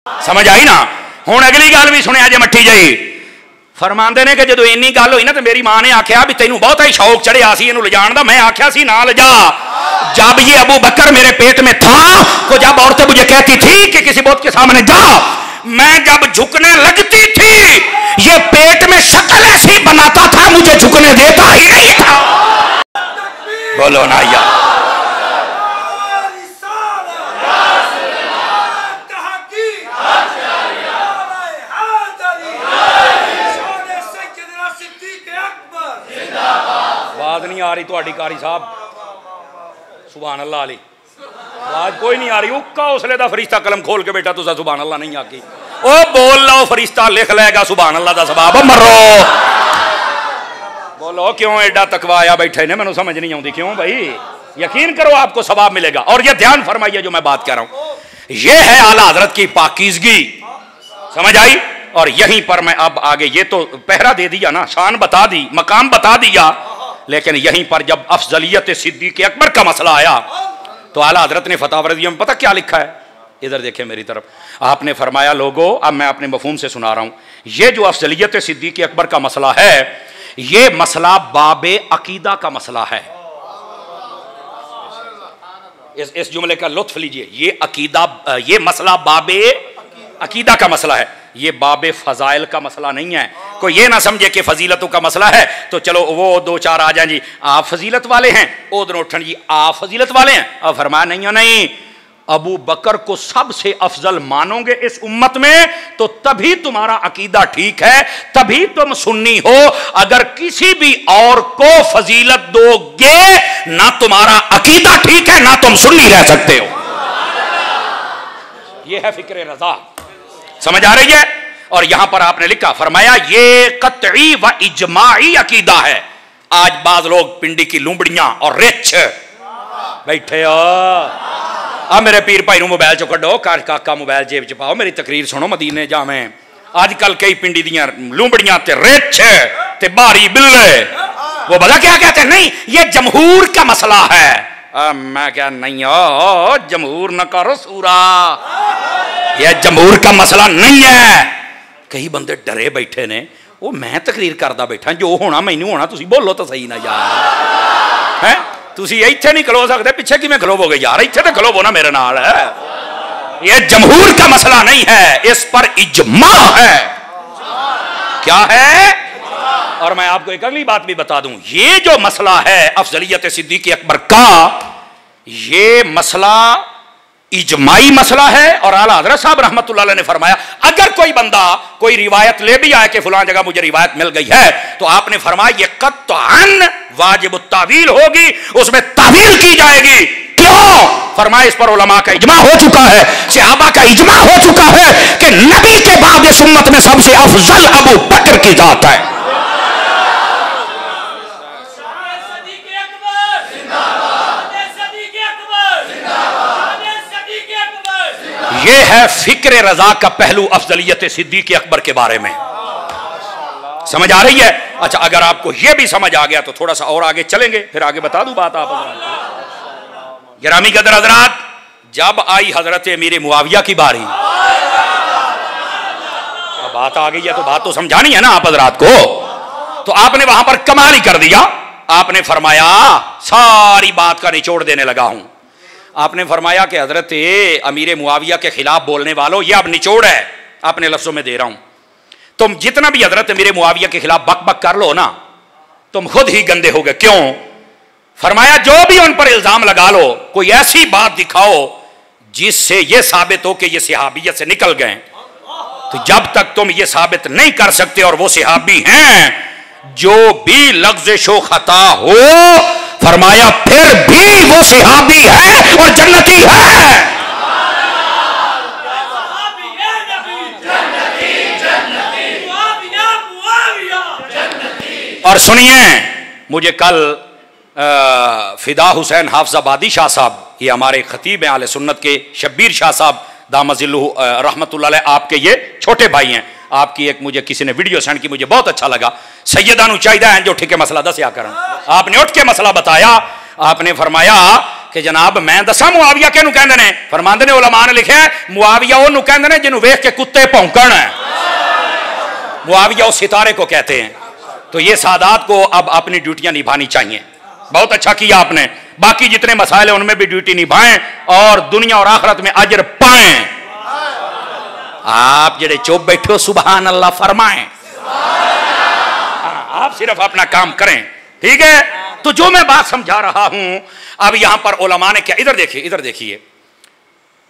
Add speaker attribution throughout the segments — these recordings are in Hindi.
Speaker 1: समझ आई ना। हुण अगली गल भी सुनिया जे मट्ठी जई फरमांदे ने कि जो इन्नी गल हुई ना तो मेरी मां ने आख्या भी तेनू बहुत ही शौक चढ़िया सी इनू लिजाण दा। मैं आख्या सी ना ले जा। जब ये अबू बकर मेरे पेट में था तो जब औरतें मुझे कहती थी कि किसी बहुत के सामने जा, मैं जब झुकने लगती थी ये पेट में शक्ल ऐसी बनाता था मुझे झुकने देता ही नहीं था। बोलो ना यार। आवाज नहीं आ रही थोड़ी कारी साहब, सुभान अल्लाह अली। आवाज कोई नहीं आ रही। उक्का उसले दा फरिश्ता कलम खोल के बेटा तुसा सुभान अल्लाह नहीं आकी। ओ बोल लो फरिश्ता लिख लेगा सुभान अल्लाह दा सवाब। मरो बोलो क्यों एडा तकवा आया बैठे ने, मैनू समझ नहीं आती क्यों भाई। यकीन करो आपको सवाब मिलेगा। और ये ध्यान फरमाइए जो मैं बात कर रहा हूं ये है आला हजरत की पाकीज़गी। समझ आई। और यहीं पर मैं अब आगे ये तो पहरा दे दिया ना, शान बता दी, मकाम बता दिया, लेकिन यहीं पर जब अफजलियत सिद्दीक़ अकबर का मसला आया तो आला हजरत ने फतवा रज़िया में पता क्या लिखा है, इधर देखें मेरी तरफ। आपने फरमाया लोगो, अब मैं अपने मफहूम से सुना रहा हूं, ये जो अफजलियत सिद्दीक़ अकबर का मसला है ये मसला बाबे अकीदा का मसला है। इस जुमले का लुत्फ लीजिए। ये अकीदा, ये मसला बाबे अकीदा का मसला है, ये बाबे फजाइल का मसला नहीं है। कोई ये ना समझे कि फजीलतों का मसला है तो चलो वो दो चार आ जाए जी आप फजीलत वाले हैं, उधर उठन जी आप फजीलत वाले हैं। अब फरमाया नहीं हो नहीं, अबू बकर को सबसे अफजल मानोगे इस उम्मत में तो तभी तुम्हारा अकीदा ठीक है, तभी तुम सुन्नी हो। अगर किसी भी और को फजीलत दोगे ना तुम्हारा अकीदा ठीक है ना तुम सुन्नी रह सकते हो। यह है फिक्र रजा। समझ आ रही है। और यहां पर आपने लिखा फरमाया ये कतई व इजमाई अकीदा है। आज बाज लोग पिंडी की लुंबड़ियां और रिच बैठे हो। अब मेरे पीर भाई मोबाइल चो कड्डो, काका मोबाइल जेब च पाओ, मेरी तकरीर सुनो मदीने जावें। अजकल कई पिंडी दियां लुंबड़ियां ते रिच ते बारी बिल्ले वो पता क्या कहते हैं, नहीं ये जमहूर का मसला है। मैं क्या नहीं हो जमहूर न करो सूरा, यह जमहूर का मसला नहीं है। कई बंदे डरे बैठे ने, वो मैं तकरीर करदा बैठा जो होना मैनू होना, तुसी बोलो तो सही ना यार। है तुसी इत्थे नहीं खलो सकते, पिछे किवें खलोवोगे यार, इत्थे तो खलोवो ना मेरे नाल। यह जमहूर का मसला नहीं है, इस पर इजमा है। क्या है। और मैं आपको एक अगली बात भी बता दूं, ये जो मसला है अफजलियत सिद्दीक़ अकबर का, ये मसला इजमाई मसला है। और आला हज़रत साहब रहमतुल्लाह अलैह ने फरमाया अगर कोई बंदा कोई रिवायत ले भी आए कि फलां जगह मुझे रिवायत मिल गई है तो आपने फरमाया ये कत्अन वाजिब तावील होगी, उसमें तावील की जाएगी। क्यों? फरमाया इस पर उलमा का इजमा हो चुका है, सहाबा का इजमा हो चुका है कि नबी के बाद इस उम्मत में सबसे अफजल अबू बकर की जात है। ये है फिक्र रजा का पहलू अफजलियत सिद्दीक़ अकबर के बारे में। समझ आ रही है। अच्छा अगर आपको यह भी समझ आ गया तो थोड़ा सा और आगे चलेंगे, फिर आगे बता दूं बात आप। गिरामी कदर हजरात, जब आई हजरत अमीर मुआविया की बारी, बात आ गई है तो बात तो समझानी है ना आप हजरात को। तो आपने वहां पर कमाल ही कर दिया। आपने फरमाया, सारी बात का निचोड़ देने लगा हूं। आपने फरमाया कि हजरत अमीर मुआविया के खिलाफ बोलने वालों, ये अब निचोड़ है, अपने लफ्जों में दे रहा हूं। तुम जितना भी हजरत अमीर मुआविया के खिलाफ बक बक कर लो ना, तुम खुद ही गंदे हो गए। क्यों? फरमाया जो भी उन पर इल्जाम लगा लो, कोई ऐसी बात दिखाओ जिससे यह साबित हो कि ये सहाबियत से निकल गए। तो जब तक तुम ये साबित नहीं कर सकते और वो सहाबी हैं, जो भी लफ्ज़ खता हो, फरमाया फिर भी वो सहाबी है और जन्नती है। और सुनिए, मुझे कल फिदा हुसैन हाफिज़ाबादी शाह साहब, ये हमारे खतीब हैं आले सुन्नत के, शब्बीर शाह साहब दामजिल्लुहु रहमतुल्लाह अलैह, आपके ये छोटे भाई हैं। आपकी एक मुझे किसी ने वीडियो सेंड की, मुझे बहुत अच्छा लगा। सैयदा नु चाहिदा है जो ठीक है मसला दसिया करन। आपने उठ के मसला बताया। आपने फरमाया कि जनाब मैं दसा मुआविया किहनूं कहंदे ने? फरमांदे ने उलमा ने लिखा मुआविया उहनूं कहंदे ने जिन्हों वेख के कुत्ते भौंकण। मुआविया उस सितारे को कहते हैं। तो ये सादात को अब अपनी ड्यूटियां निभानी चाहिए। बहुत अच्छा किया आपने। बाकी जितने मसाइल हैं उनमें भी ड्यूटी निभाएं और दुनिया और आखिरत में अजर पाएं। आप जेड़े चुप बैठे हो सुभान अल्लाह फरमाएं। आप सिर्फ अपना काम करें, ठीक है। तो जो मैं बात समझा रहा हूं अब यहां पर उलमा ने क्या, इधर देखिए, इधर देखिए,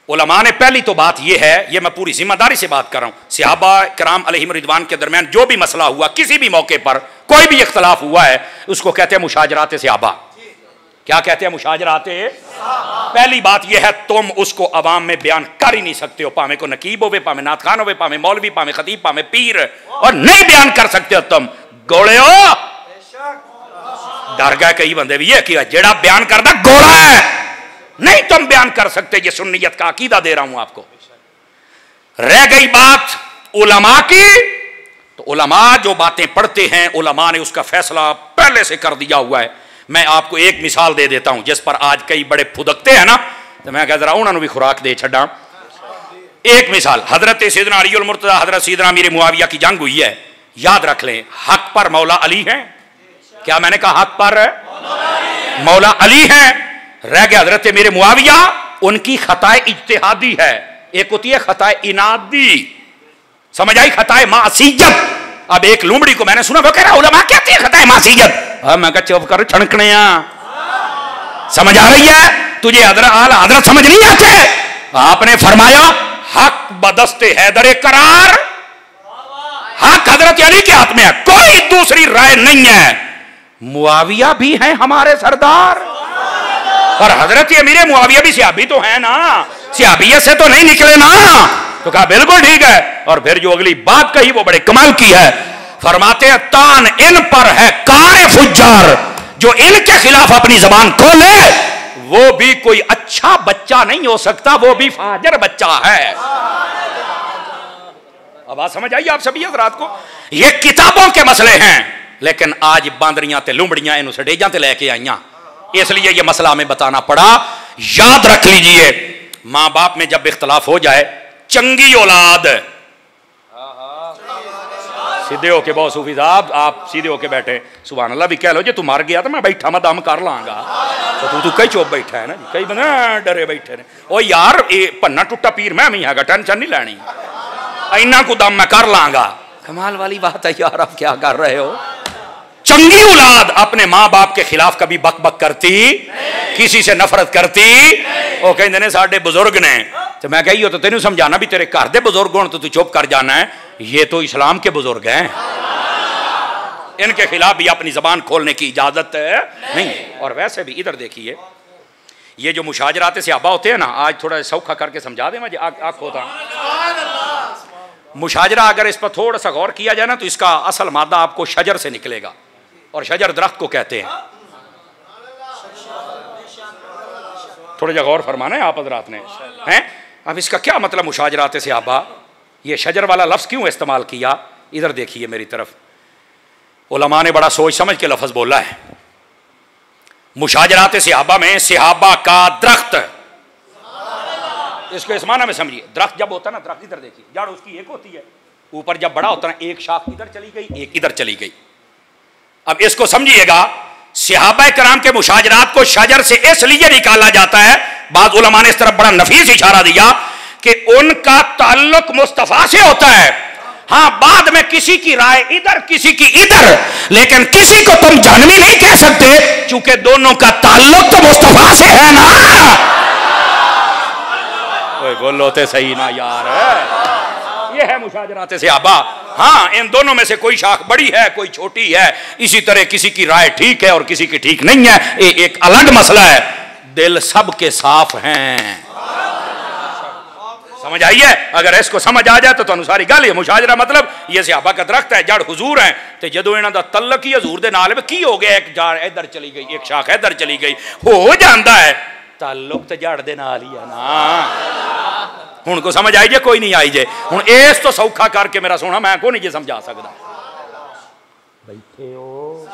Speaker 1: उलमा ने पहली तो बात यह है, यह मैं पूरी जिम्मेदारी से बात कर रहा हूं, सहाबा किराम अलैहिम रिदवान के दरमियान जो भी मसला हुआ, किसी भी मौके पर कोई भी इख्तलाफ हुआ है, उसको कहते हैं मुशाजरात सहाबा। क्या कहते हैं? मुशाजरात। पहली बात यह है तुम उसको अवाम में बयान कर ही नहीं सकते हो, पावे को नकीब होवे, पावे नात खान होवे, पावे मौलवी, पावे खतीब, पावे पीर, और नहीं बयान कर सकते हो तुम गोले हो। डर गए कई बंदे भी ये कि जेड़ा बयान करता गोला है, नहीं तुम बयान कर सकते। ये सुन्नियत का अकीदा दे रहा हूं आपको। रह गई बात उलमा की, तो उलमा जो बातें पढ़ते हैं उलमा ने उसका फैसला पहले से कर दिया हुआ है। मैं आपको एक मिसाल दे देता हूं जिस पर आज कई बड़े फुदकते हैं ना, तो मैं कहता रहा उन्होंने भी खुराक दे छड़ा। एक मिसाल, हजरत सैयदना अली उल मुर्तज़ा हजरत सैयदना अमीर मुआविया की जंग हुई है, याद रख लें हक पर मौला अली हैं। क्या मैंने कहा? हक पर मौला अली हैं। रह गया हजरत अमीर मुआविया, उनकी खताए इज्तिहादी है, एक होती है खताए इनादी, समझ आई? खताए मासीयत। अब एक लुमड़ी को मैंने सुना वो कह रहा उलमा कहती है खताए मासीयत। मैं कहा चुप कर छणकने, समझ आ रही है तुझे? हजरत समझ नहीं आते? आपने फरमाया हक बदस्ते हैदर करार, हक हजरत अली के हाथ में है, कोई दूसरी राय नहीं है। मुआविया भी हैं हमारे सरदार, और हजरत अमीर मुआविया भी सहाबी तो है ना, सहाबियत से तो नहीं निकले ना। तो कहा बिल्कुल ठीक है। और फिर जो अगली बात कही वो बड़े कमाल की है, फरमाते हैं तान इन पर है कार फुज्जार, जो इनके खिलाफ अपनी जबान खोले वो भी कोई अच्छा बच्चा नहीं हो सकता, वो भी फाजर बच्चा है। अब बात समझ आई आप सभी हज़रात को? ये किताबों के मसले हैं, लेकिन आज बांदरियां ते लुमड़ियां इन सडेजा ते लेके आईयां, इसलिए ये मसला हमें बताना पड़ा। याद रख लीजिए, मां बाप में जब इख्तलाफ हो जाए, चंगी औलाद सीधे होके, बहुत सूफी साहब आप सीधे होके बैठे, सुभान अल्लाह भी कह लो, जे तू मर गया तो मैं बैठा मैं दम कर लांगा, तो तू कई चुप बैठा है ना जी, कई बंदे डरे बैठे ने। ओ यार ये भन्ना टुट्टा पीर मैं भी हैगा, टेंशन नहीं लेनी, इन्ना को दम मैं कर लांगा। कमाल वाली बात है यार, आप क्या कर रहे हो? चंगी औलाद अपने माँ बाप के खिलाफ कभी बक बक करती, किसी से नफरत करती। वो कहते ने साडे बुजुर्ग ने, तो मैं कही तो तेन समझाना भी तेरे घर दे बुजुर्ग हो तो तू चुप कर जाना है, ये तो इस्लाम के बुजुर्ग हैं, इनके खिलाफ भी अपनी जबान खोलने की इजाजत नहीं। और वैसे भी इधर देखिए, ये जो मुशाजरात सहाबा होते हैं ना, आज थोड़ा सौखा करके समझा दे मुझे, आँख होता मुशाजरा, अगर इस पर थोड़ा सा गौर किया जाए ना तो इसका असल मादा आपको शजर से निकलेगा, और शजर दरख्त को कहते हैं। थोड़ा जा गौर फरमाना है आप हजरात ने, हैं? अब इसका क्या मतलब मुशाजरात सहाबा, ये शजर वाला लफ्ज़ क्यों इस्तेमाल किया? इधर देखिए मेरी तरफ, उलमा ने बड़ा सोच समझ के लफ्ज़ बोला है। मुशाजरात सहाबा में सहाबा का दरख्त, इसको इस माना में समझिए, दरख्त जब होता है ना, दरख्त इधर देखिए, जड़ उसकी एक होती है, ऊपर जब बड़ा होता है एक शाख इधर चली गई, एक इधर चली गई। अब इसको समझिएगा, सहाबा कराम के मुशाजरात को शजर से इसलिए निकाला जाता है, बाद उलमा ने इस तरफ बड़ा नफीस इशारा दिया कि उनका ताल्लुक मुस्तफा से होता है। हाँ, बाद में किसी की राय इधर किसी की इधर, लेकिन किसी को तुम जानवी नहीं कह सकते, चूंकि दोनों का ताल्लुक तो मुस्तफा से है ना। बोलो तो सही ना यार, ये है मुशाजरात सहाबा। हाँ, इन दोनों में से कोई शाख बड़ी है कोई छोटी है, इसी तरह किसी की राय ठीक है और किसी की ठीक नहीं है, ये एक अलग मसला है। दिल सब के साफ हैं, समझ आइए? अगर इसको समझ आ जाए तो तुहानू सारी गल है। मुशाजरा मतलब ये सहाबा का दरख्त है, जड़ हुजूर है, तो जदों इन्हां दा तल्लक ही हजूर दे नाल की हो गया, एक जड़ इधर चली गई एक शाख इधर चली गई, हो जाता है, ताल्लुक तो जड़ दे नाल ही है ना। हुण को समझ आई जे कोई नहीं आई जे? हुण इस तो सौखा करके मेरा सोना मैं को नहीं जे समझा सकदा। बैठे हो,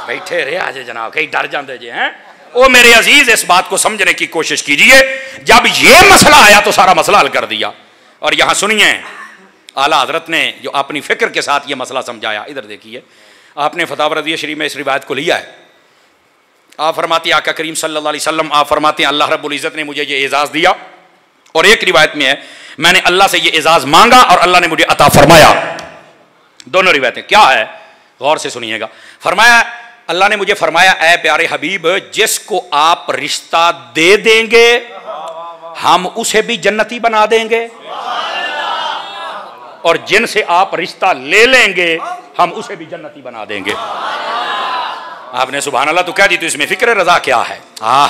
Speaker 1: बैठे रहे आज जनाब, कई डर जाते जे हैं। ओ मेरे अजीज, इस बात को समझने की कोशिश कीजिए। जब ये मसला आया तो सारा मसला हल कर दिया। और यहां सुनिए, आला हजरत ने जो अपनी फिक्र के साथ ये मसला समझाया, इधर देखिए, आपने फतावा रज़िया शरीफ में इस रिवायत को लिया है। आप फरमाते आका करीम सल्लल्लाहु अलैहि वसल्लम, आप फरमाते हैं अल्लाह रब्बुल इज़्ज़त ने मुझे ये एजाज़ दिया, और एक रिवायत में है मैंने अल्लाह से ये एजाज़ मांगा और अल्लाह ने मुझे अता फरमाया। दोनों रिवायतें क्या है, गौर से सुनिएगा। फरमाया, अल्लाह ने मुझे फरमाया, ऐ प्यारे हबीब, जिसको आप रिश्ता दे देंगे हम उसे भी जन्नती बना देंगे, और जिनसे आप रिश्ता ले लेंगे हम उसे भी जन्नती बना देंगे। आपने सुभान अल्लाह तो कह दी, तो इसमें फिक्र रजा क्या है। हा।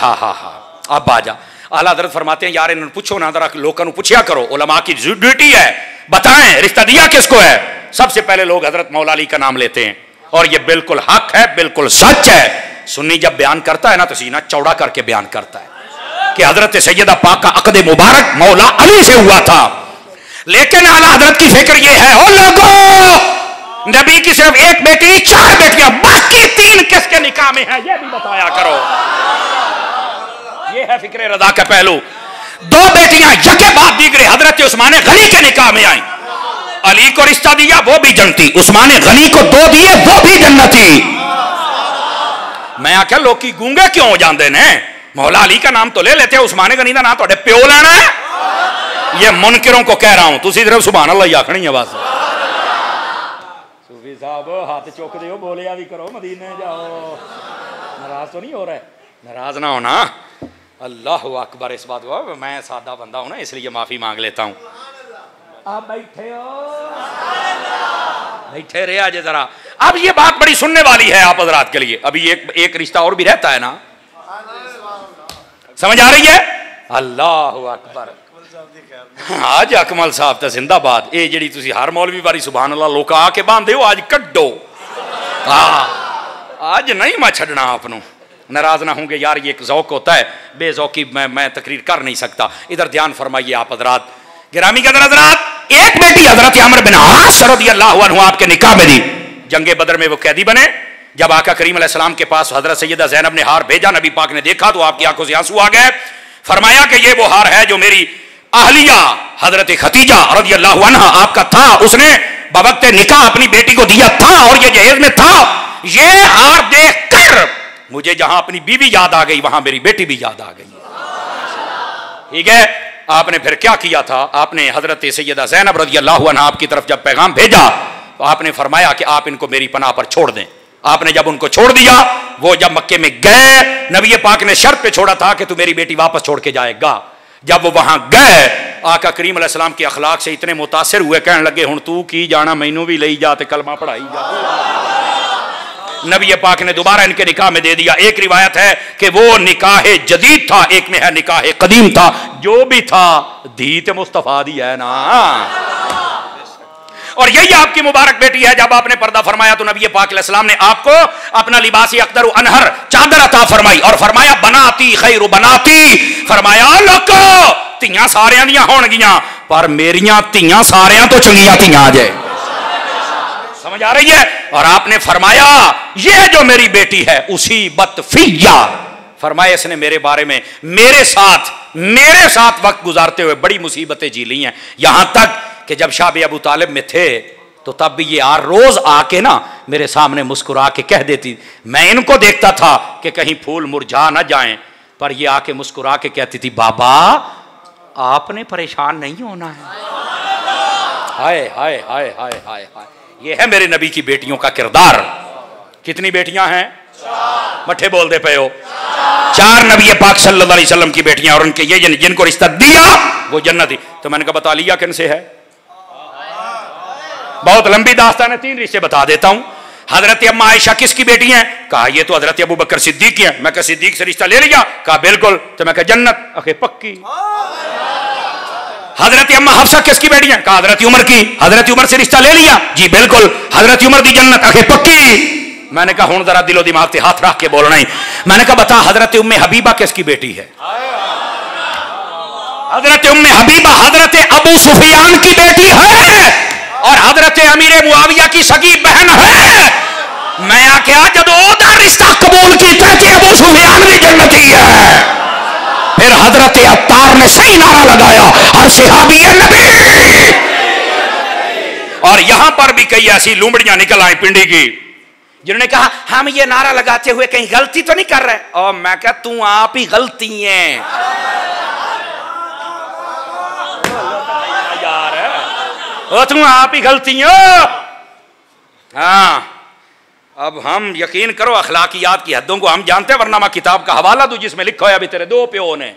Speaker 1: अब बाजा आला हज़रत फरमाते हैं, यार इन्होंने पूछो ना, जरा लोगों को पूछा करो, उलमा की ड्यूटी है, बताएं रिश्ता दिया किसको है। सबसे पहले लोग हजरत मौला अली का नाम लेते हैं, और ये बिल्कुल हक है, बिल्कुल सच है। सुन्नी जब बयान करता है ना तो सीना चौड़ा करके बयान करता है कि हजरत सैयदा पाक का अक़द मुबारक मौला अली से हुआ था। लेकिन आला हजरत की फिक्र ये है, ओ लोगों, नबी की सिर्फ एक बेटी, 4 बेटियां, बाकी 3 किसके निकाह में है, ये भी बताया करो। ये है फिक्र रजा का पहलू। 2 बेटियां यके बाद दीगरे हजरत उस्मान गनी के निकाह में आई। अली को रिश्ता दिया, वो भी जन्नती, उस्मान गनी को 2 दिए, वो भी जन्नती। मैं आख्या लोग की गूंगे क्यों हो जाते ने, मौला अली का नाम तो ले लेते, उस्मान गनी का नाम तो प्यो लेना है। ये मुनकिरों को कह रहा हूं, तुसी सिर्फ सुभान अल्लाह ही आखनी है बस। सूफी साहब हाथ चुक दो, बोलिया भी करो, मदीने जाओ। नाराज तो नहीं हो रहा है, नाराज ना होना। अल्लाह अकबर। इस बात को मैं सादा बंदा हूं ना, इसलिए माफी मांग लेता हूं। आप बैठे हो, बैठे रहे आज जरा। अब ये बात बड़ी सुनने वाली है आप हजरात के लिए। अभी एक रिश्ता और भी रहता है ना, समझ आ रही है। अल्लाह अकबर। आज अकमल साहब तो जिंदाबाद। ये जी तुसी हर मौलवी बारी सुभान अल्लाह लोग आके बांधे हो, आज कड्डो। आज नहीं मैं छड़ना आपनों, नाराज ना होंगे यार, ये एक ज़ौक होता है, बेज़ौकी मैं तकरीर कर नहीं सकता। इधर ध्यान फरमाइए आप हजरात, गिरामी कदर हजरात। एक बेटी हजरत अमर बिन आस रज़ियल्लाहु अन्हु आपके निकाह में दी। जंगे बदर में वो कैदी बने। जब आका करीम अलैहिस्सलाम के पास हजरत सैयदा ज़ैनब ने हार भेजा, नबी पाक ने देखा तो आपकी आंखों से आंसू आ गए। फरमाया कि ये वो हार है जो मेरी आहलिया हजरत खतीजा रज़ियल्लाहु अन्हा आपका था, उसने बवक्त निकाह अपनी बेटी को दिया था, और ये जहेज में था। ये हार देखकर मुझे जहां अपनी बीवी याद आ गई, वहां मेरी बेटी भी याद आ गई। ठीक है, आपने फिर क्या किया था, आपने हजरत सैयदा ज़ैनब रज़ियल्लाहु अन्हा आपकी तरफ जब पैगाम भेजा तो आपने फरमाया कि आप इनको मेरी पनाह पर छोड़ दें। आपने जब उनको छोड़ दिया, वो जब मक्के में गए, नबी पाक ने शर्त पे छोड़ा था कि तू मेरी बेटी वापस छोड़ के जाएगा। जब वो वहां गए, आका करीम अलैहिस्सलाम के अखलाक से इतने मुतासिर हुए, कहने लगे हुण तू की जाना, मैनू भी ले जा ते कलमा पढ़ाई जा। नबी पाक ने दोबारा इनके निकाह में दे दिया। एक रिवायत है कि वो निकाह जदीद था, एक में है निकाह कदीम था। जो भी था धी ते मुस्तफा दी है ना। और यही आपकी मुबारक बेटी है। जब आपने पर्दा फरमाया तो नबी पाक अलैहिस्सलाम ने आपको अपना लिबास अख्तर अनहर चादर अता फरमाई और फरमाया बनाती खैरु बनाती। फरमाया लोको धीयां सारियां दियां होणगियां, पर मेरियां धीयां सारियां तो चंगियां धीयां जे। समझ आ रही है। और आपने फरमाया ये जो मेरी बेटी है उसी बतफिया, फरमाया इसने मेरे बारे में मेरे साथ वक्त गुजारते हुए बड़ी मुसीबतें जी ली हैं। यहां तक कि जब शाह अबू तालिब में थे तो तब भी ये रोज आके ना मेरे सामने मुस्कुरा के कह देती। मैं इनको देखता था कि कहीं फूल मुरझा ना जाएं, पर ये आके मुस्कुरा के कहती थी बाबा आपने परेशान नहीं होना है। हाय हाय हाय हाय हाय हाय। ये है मेरे नबी की बेटियों का किरदार। कितनी बेटियां हैं? मठे बोल दे पे हो। 4 नबी पाक सल्लल्लाहु अलैहि वसल्लम की बेटियां, और उनके ये जिनको रिश्ता दिया वो जन्नती। तो मैंने कहा बता लिया किन से है। बहुत लंबी दास्तान है, 3 रिश्ते बता देता हूं। हजरत अम्मा आयशा किसकी बेटी हैं? कहा ये तो हजरत अबू बकर सिद्दीक की है। मैं कहा सिद्दीक से रिश्ता ले लिया? कहा बिल्कुल। तो मैं कहा जन्नत? अखे पक्की। हजरत अम्मा हफ्सा किसकी बेटी है? कहा हजरत उमर की। हजरत उमर से रिश्ता ले लिया? जी बिल्कुल। हजरत उमर दी जन्नत? अखे पक्की। मैंने कहा हूं जरा दिलो दिमाग से हाथ रख के बोलना ही। मैंने कहा बता हजरत उम्मे हबीबा किसकी बेटी है? हजरत उम्मे हबीबा हजरत अबू सुफियान की बेटी है और हजरत अमीर मुआविया की सगी बहन है। मैं आख्या जदों ओदा रिश्ता कबूल किया कि अबू सुफियान भी जन्नती है। फिर हजरत अत्तार ने सही नारा लगाया, हर सहाबी नबी। और यहां पर भी कई ऐसी लुमड़ियां निकल आई पिंडी की जिन्होंने कहा हम ये नारा लगाते हुए कहीं गलती तो नहीं कर रहे। और मैं कहा तू आप ही गलती है यार, तू आप ही गलती हो। हाँ, अब हम यकीन करो अखलाकियात की हदों को हम जानते हैं, वरना मैं किताब का हवाला दूं जिसमें लिखा है अभी तेरे दो प्यो ने।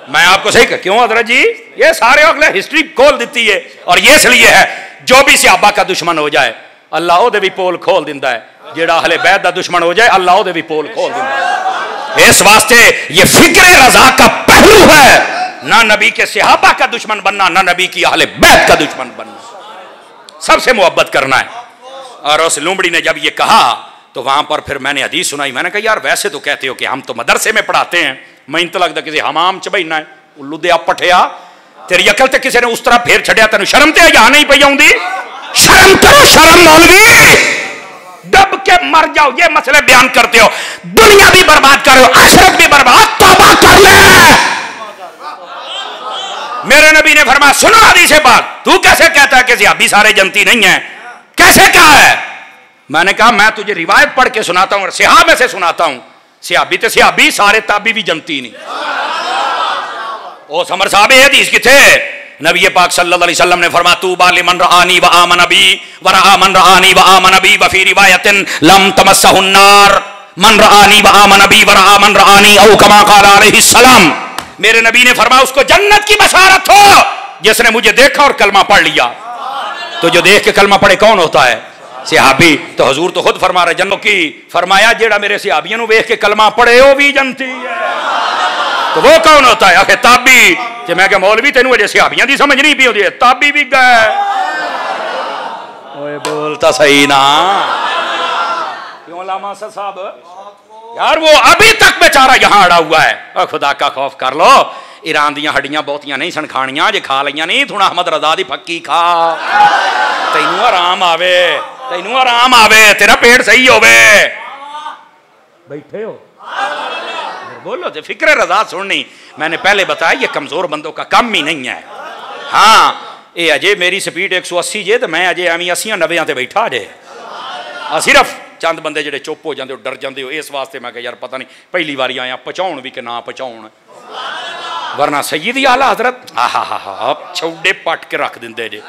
Speaker 1: मैं आपको सही क्यों हजरत जी, ये सारे अगले हिस्ट्री खोल देती है। और ये इसलिए है जो भी सहाबा का दुश्मन हो जाए अल्लाह ओदे भी पोल खोल दिंदा है, जेड़ा अहले बैत दा दुश्मन हो जाए अल्लाह ओदे भी पोल खोल दिंदा है। इस वास्ते ये फिक्र रजा का पहलू है, ना नबी के सहाबा का दुश्मन बनना, ना नबी की अहले बैत का दुश्मन बनना, सबसे मोहब्बत करना है। और उस लुमड़ी ने जब ये कहा तो वहां पर फिर मैंने हदीस सुनाई। मैंने कहा यार वैसे तो कहते हो कि हम तो मदरसे में पढ़ाते हैं, मैं तो लगता किसी हमाम च बहना है। उल्लू दे पठिया तेरी अकल ते किसी ने उस तरह फेर छड़िया, तेन शर्म ते यहाँ नहीं पई आउंदी? शर्म करो, शर्म मौलवी, दब के मर जाओ। ये मसले बयान करते हो, दुनिया भी बर्बाद कर रहे हो, आखिरत भी बर्बाद, तौबा कर ले। मेरे नबी ने फरमाया सुनो हदीस पाक, तू कैसे कहता है कि सहाबी सारे जनती नहीं है, कैसे कहा है? मैंने कहा मैं तुझे रिवायत पढ़ के सुनाता हूं और सहाबा में से सुनाता हूं। सहाबी ते सहाबी, सारे ताबी भी जनती नहीं। ओ समर साहब ये हदीस किथे? नबी पाक सल्लल्लाहु अलैहि वसल्लम ने फरमाया तूबा लिमन रआनी व आमन बी व रआ मन रआनी व आमन बी व फी रिवायतिन लम तमस्सहुन नार मन रआनी व आमन बी व रआ मन रआनी औ कमा क़ाल अलैहि सलाम। मेरे नबी ने फरमाया उसको जन्नत की बशारत हो जिसने मुझे देखा और कलमा पढ़ लिया। तो जो देख के कलमा पढ़े कौन होता है? सहाबी। तो हुजूर तो खुद फरमा रहे जन्नत की, फरमाया जेड़ा मेरे सहाबियों को देख के कलमा पढ़े वो भी जनती है। तो वो कौन होता है? आखे ताबी। जे मैं क्या मौलवी तेनू अजे सहाबियां दी समझ नहीं पी होती है, ताबी भी गए। ओए बोलता सही ना क्यों लामा साहब यार, वो अभी तक बेचारा यहां अड़ा हुआ है। खुदा का खौफ कर लो, ईरान दियां हड्डियां बहुतियां नहीं सन खानियां, जे खा लियां नहीं थोड़ा अहमद रजा दी फक्की खा, तैनू आराम आवे, तैनू आराम आवे, तेरा पेट सही होवे। बैठे हो बोलो तो फिक्र रजा सुननी। मैंने पहले बताया ये कमजोर बंदों का काम ही नहीं है। हाँ ये अजय मेरी स्पीड 180 जे, तो मैं अजय एवं 80-90 ते बैठा अजे। सिर्फ चंद बंदे जेडे चुप हो जाते हो, डर जाते हो, इस वास्ते मैं यार पता नहीं पहली बारी आया पहुँचाउण भी कि ना पहुँचाउण, वरना सैयदी आला हजरत आप छौडे पट के रख देंगे जे।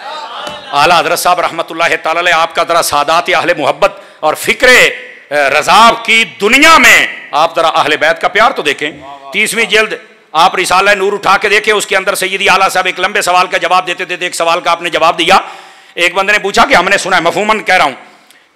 Speaker 1: आला हजरत साहब रहमतुल्लाह तआला अलैह आपका जरा सादात अहले मोहब्बत और फिक्रे रजा की दुनिया में आप जरा अहले बैत का प्यार तो देखें। 30वीं जिल्द आप रिसाला नूर उठा के देखें, उसके अंदर सैयदी आला साहब एक लंबे सवाल का जवाब देते थे। एक सवाल का आपने जवाब दिया। एक बंदे ने पूछा कि हमने सुना है, मफहूमन कह रहा हूं,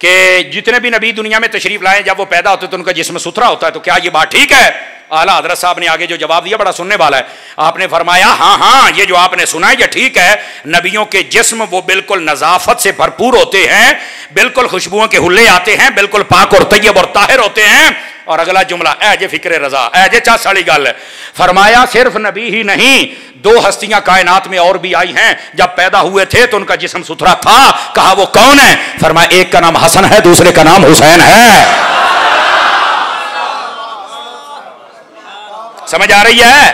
Speaker 1: कि जितने भी नबी दुनिया में तशरीफ लाए जब वो पैदा होते तो उनका जिस्म सुथरा होता है, तो क्या ये बात ठीक है? आला हजरत साहब ने आगे जो जवाब दिया बड़ा सुनने वाला है। आपने फरमाया हाँ हाँ ये जो आपने सुना है ये ठीक है, नबियों के जिस्म वो बिल्कुल नजाफत से भरपूर होते हैं, बिल्कुल खुशबुओं के हुल्ले आते हैं, बिल्कुल पाक और तैयब और ताहिर होते हैं। और अगला जुमला ऐजे फिक्रे रजा ऐजे चास वाली गल, फरमाया सिर्फ नबी ही नहीं, 2 हस्तियां कायनात में और भी आई हैं, जब पैदा हुए थे तो उनका जिस्म सुथरा था। कहा वो कौन है? फरमाया एक का नाम हसन है, दूसरे का नाम हुसैन है। समझ आ रही है?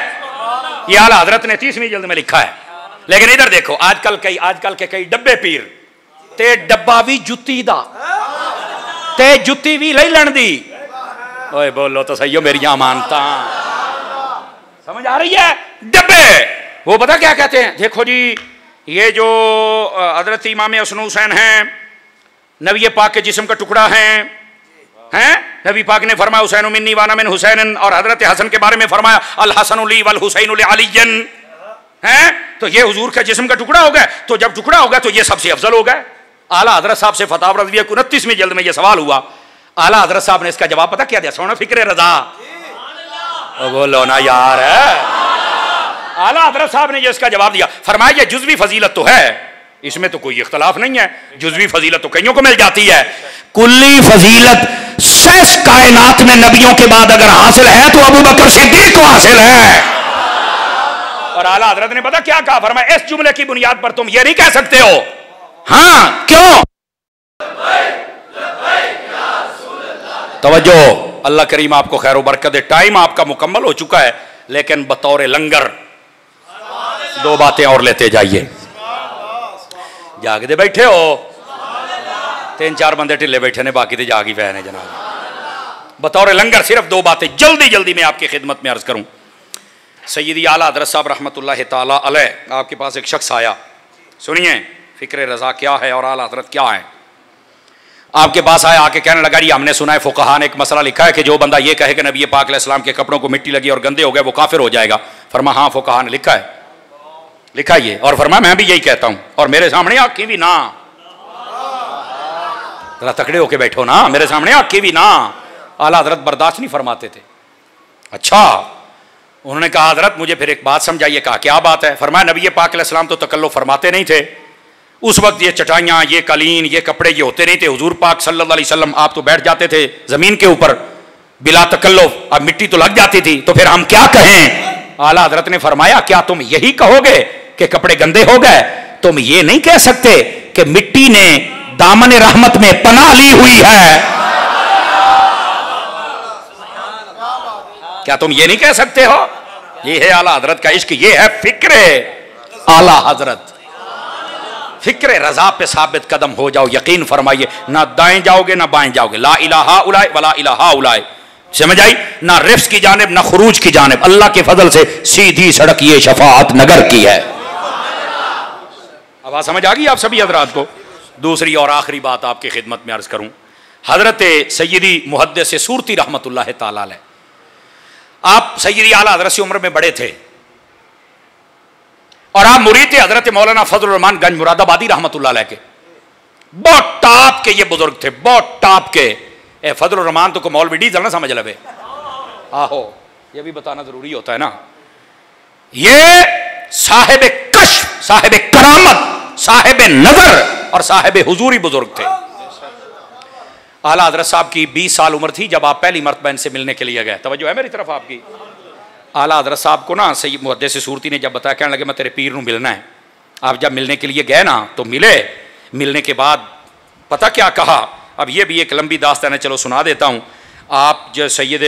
Speaker 1: ये आला हजरत ने 30वीं जिल्द में लिखा है। लेकिन इधर देखो आजकल के कई डब्बे पीर ते डब्बा भी जुत्ती दा ते जुत्ती भी ले लैण दी। ओए बोलो तो सही हो मेरी मानता। समझ आ रही है? डब्बे वो पता क्या कहते हैं? देखो जी ये जो हजरत इमाम हसन हुसैन हैं, नबी पाक के जिस्म का टुकड़ा हैं, नबी पाक ने फरमाया हुसैन मिन्नी वाना मिन हुसैन, और हजरत हसन के बारे में फरमाया अल हसन ली वल हुसैन ली अलीयन हैं। तो ये हुजूर का जिस्म का टुकड़ा हो गया। तो जब टुकड़ा हो गया तो ये सबसे अफजल हो गया। आला हजरत साहब से फतवा रज़विया 29वीं जिल्द में ये सवाल हुआ। आला हजरत साहब ने इसका जवाब पता क्या दिया? सोना फिक्रे रजा। बोलो ना यार, आला हजरत साहब ने ये इसका जवाब दिया, फरमाया ये जुज़वी फजीलत तो है, इसमें तो कोई इख्तलाफ नहीं है, जुज़वी फजीलत तो कईयों को मिल जाती है। कुल्ली फजीलत शेष कायनात में नबियों के बाद अगर हासिल है तो अबू बकर सिद्दीक को हासिल है। और आला हजरत ने पता क्या कहा? फरमाया इस जुमले की बुनियाद पर तुम ये नहीं कह सकते हो। हाँ क्यों? तवज्जो, अल्लाह करीम आपको खैर बरकत दे। टाइम आपका मुकम्मल हो चुका है, लेकिन बतौर लंगर दो बातें और लेते जाइए। जागते बैठे हो, 3-4 बंदे ढिले बैठे ने, बाकी तो जाग ही पै ने जनाब। बतौर लंगर सिर्फ दो बातें जल्दी जल्दी मैं आपकी खिदमत में अर्ज करूं। सैयदी आला हज़रत साहब रहमतुल्लाह ताला अलैह, आपके पास एक शख्स आया। सुनिए फ़िक्र रज़ा क्या है और आला हज़रत क्या है। आपके पास आया, आके कहने लगा, जी हमने सुना है फ़ुक़हा ने एक मसला लिखा है कि जो बंदा ये कहे कि नबी पाक अलैहिस्सलाम के कपड़ों को मिट्टी लगी और गंदे हो गए वो काफिर हो जाएगा। फरमा हाँ फ़ुक़हा ने लिखा है, लिखा ये। और फरमा मैं भी यही कहता हूँ, और मेरे सामने आँखें भी ना, जरा तकड़े होके बैठो ना, मेरे सामने आँखें भी ना। आला हज़रत बर्दाश्त नहीं फरमाते थे। अच्छा, उन्होंने कहा हज़रत मुझे फिर एक बात समझाइए। कहा क्या बात है। फरमाया नबी पाक अलैहिस्सलाम तो तकल्लुफ़ फरमाते नहीं थे। उस वक्त ये चटाइयाँ, ये कालीन, ये कपड़े ये होते नहीं थे। हुजूर पाक सल्लल्लाहु अलैहि वसल्लम आप तो बैठ जाते थे ज़मीन के ऊपर बिला तकल्लुफ़, अब मिट्टी तो लग जाती थी, तो फिर हम क्या कहें। आला हज़रत ने फरमाया क्या तुम यही कहोगे कि कपड़े गंदे हो गए? तुम ये नहीं कह सकते कि मिट्टी ने दामन रहमत में पनाह ली हुई है। क्या तुम ये नहीं कह सकते हो? ये है आला हज़रत का इश्क, ये है फ़िक्र आला हज़रत। फ़िक्र रज़ा पे साबित कदम हो जाओ, यकीन फरमाइए ना दाएं जाओगे ना बाएं जाओगे। ला इलाहा उलाए वला इलाहा उलाए, समझ आई ना, रिफ्स की जानिब ना खुरूज की जानिब। अल्लाह के फजल से सीधी सड़क ये शफाअत नगर की है। अब समझ आ गई आप सभी हजरात को। दूसरी और आखिरी बात आपकी खिदमत में अर्ज करूं। हजरत सैयदी मुहद्दिस सूरती रहमतुल्लाह ताला अलैह, आप सैयदी आला हज़रत से उम्र में बड़े थे और आप मुरीद थे हज़रत मौलाना फजलुर रहमान गंज मुरादाबादी रहमतुल्लाह अलैह के। बहुत टाप के ये बुजुर्ग थे, बहुत टाप के। फजलुर रहमान तो को मौलवी डीजल ना समझ लगे, आहो ये भी बताना जरूरी होता है ना। ये साहिब कश्फ, साहिब करामत, साहिब नजर और साहिब हुजूरी बुजुर्ग थे। आला हज़रत साहब की 20 साल उम्र थी जब आप पहली मरतबा इनसे मिलने के लिए गए। तवज्जो है मेरी तरफ आपकी। आला हज़रत साहब को ना सैयद मुहद्दिस सूरती ने जब बताया, कहने लगे मैं तेरे पीर नूं मिलना है। आप जब मिलने के लिए गए ना तो मिले, मिलने के बाद पता क्या कहा। अब ये भी एक लंबी दास्तान है, चलो सुना देता हूँ। आप जो सैयद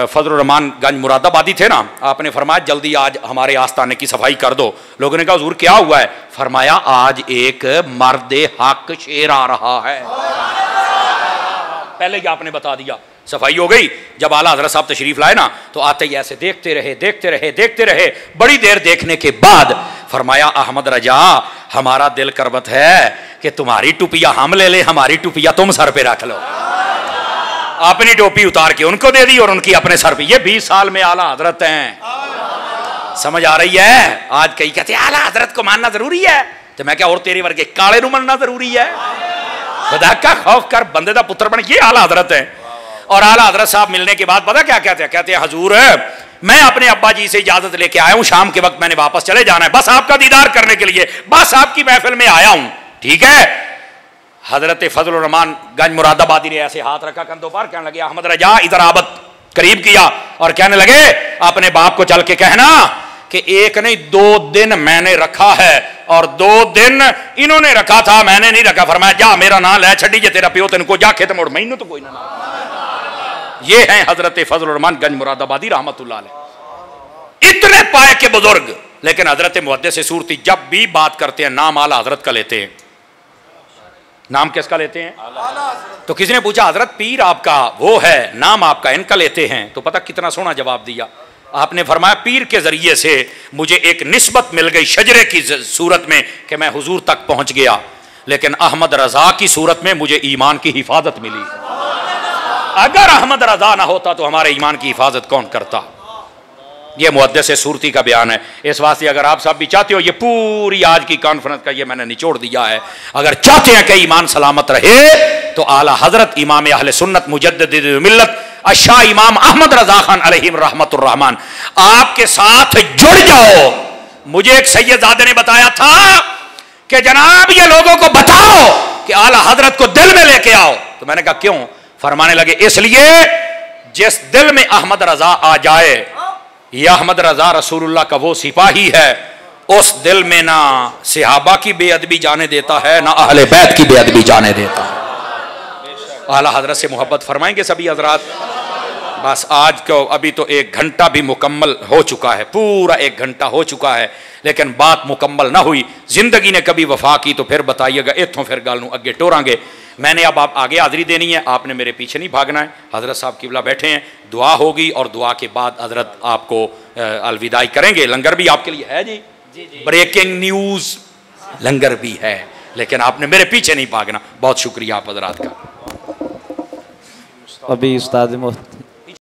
Speaker 1: फजलुर रहमान गंज मुरादाबादी थे ना, आपने फरमाया जल्दी आज हमारे आस्थाने की सफाई कर दो। लोगों ने कहा हुजूर क्या हुआ है? फरमाया आज एक मर्द हक शेर आ रहा है। पहले ही आपने बता दिया। सफाई हो गई। जब आला हज़रत साहब तशरीफ लाए ना तो आते ही ऐसे देखते रहे, देखते रहे, देखते रहे। बड़ी देर देखने के बाद फरमाया अहमद रजा हमारा दिल करबत है कि तुम्हारी टुपिया हम ले ले, हमारी टुपिया तुम सर पे रख लो। अपनी टोपी उतार के उनको दे दी और उनकी अपने सर पे। ये 20 साल में आला हज़रत हैं। समझ आ रही है? आज कई कहते हैं आला हज़रत को मानना जरूरी है, तो मैं क्या और तेरे वर्गे काले नूं मनना जरूरी है? खुदा का खौफ कर बंदे दा पुत्र बन। ये आला हज़रत है। और आला हज़रत साहब मिलने के बाद पता क्या कहते हैं? कहते हैं हुजूर मैं अपने अब्बा जी से इजाजत लेके आया हूं, शाम के वक्त मैंने वापस चले जाना है, बस आपका दीदार करने के लिए, बस आपकी महफिल में आया हूं। ठीक है। हजरत फजलुर रहमान गंज मुरादाबादी ने ऐसे हाथ रखा कंधों पर, कहने लगे अहमद रजा इधर आबद करीब किया और कहने लगे अपने बाप को चल के कहना कि एक नहीं 2 दिन मैंने रखा है और 2 दिन इन्होंने रखा था, मैंने नहीं रखा। फरमाया जा मेरा नाम ले छड़ी जे तेरा प्यो तेन को जा खेत मोड़, मैनू तो कोई ना। ये हैं हजरत फजलुर रहमान गंज मुरादाबादी रहमतुल्लाह अलैह। इतने पाए के बुजुर्ग, लेकिन हजरत मुहद्दिस सूरती जब भी बात करते हैं नाम आला हजरत का लेते हैं। नाम किसका लेते हैं? तो किसी ने पूछा हजरत पीर आपका वो है, नाम आपका इनका लेते हैं, तो पता कितना सोना जवाब दिया आपने। फरमाया पीर के जरिए से मुझे एक निस्बत मिल गई शजरे की सूरत में कि मैं हुजूर तक पहुंच गया, लेकिन अहमद रजा की सूरत में मुझे ईमान की हिफाजत मिली। अगर अहमद रजा ना होता तो हमारे ईमान की हिफाजत कौन करता? ये मुहद्दिस सूरती का बयान है। इस वास्ते अगर आप सब भी चाहते हो, ये पूरी आज की कॉन्फ्रेंस का ये मैंने निचोड़ दिया है, अगर चाहते हैं कि ईमान सलामत रहे तो आला हजरत इमाम अहले सुन्नत मुजद्दिद मिल्लत शाह इमाम अहमद रजा खान अलैहिम रहमतुर रहमान आपके साथ जुड़ जाओ। मुझे एक सैयदजादे ने बताया था कि जनाब ये लोगों को बताओ कि आला हजरत को दिल में लेके आओ। तो मैंने कहा क्यों? फरमाने लगे इसलिए जिस दिल में अहमद रजा आ जाए, यह अहमद रजा रसूलुल्लाह का वो सिपाही है, उस दिल में ना सहाबा की बेअदबी जाने देता है, ना अहले बैत की बेअदबी जाने देता है। आला हजरत से मोहब्बत फरमाएंगे सभी हजरात। बस आज को अभी तो 1 घंटा भी मुकम्मल हो चुका है, पूरा 1 घंटा हो चुका है, लेकिन बात मुकम्मल ना हुई। जिंदगी ने कभी वफा की तो फिर बताइएगा, इतों फिर गल नूं अगे टोरांगे। मैंने अब आप आगे हाज़री देनी है, आपने मेरे पीछे नहीं भागना है। हज़रत साहब किबला बैठे हैं, दुआ होगी और दुआ के बाद हज़रत आपको अलविदाई करेंगे। लंगर भी आपके लिए है जी, ब्रेकिंग न्यूज़ लंगर भी है, लेकिन आपने मेरे पीछे नहीं भागना। बहुत शुक्रिया आप हज़रात का।
Speaker 2: अभी उस्ताद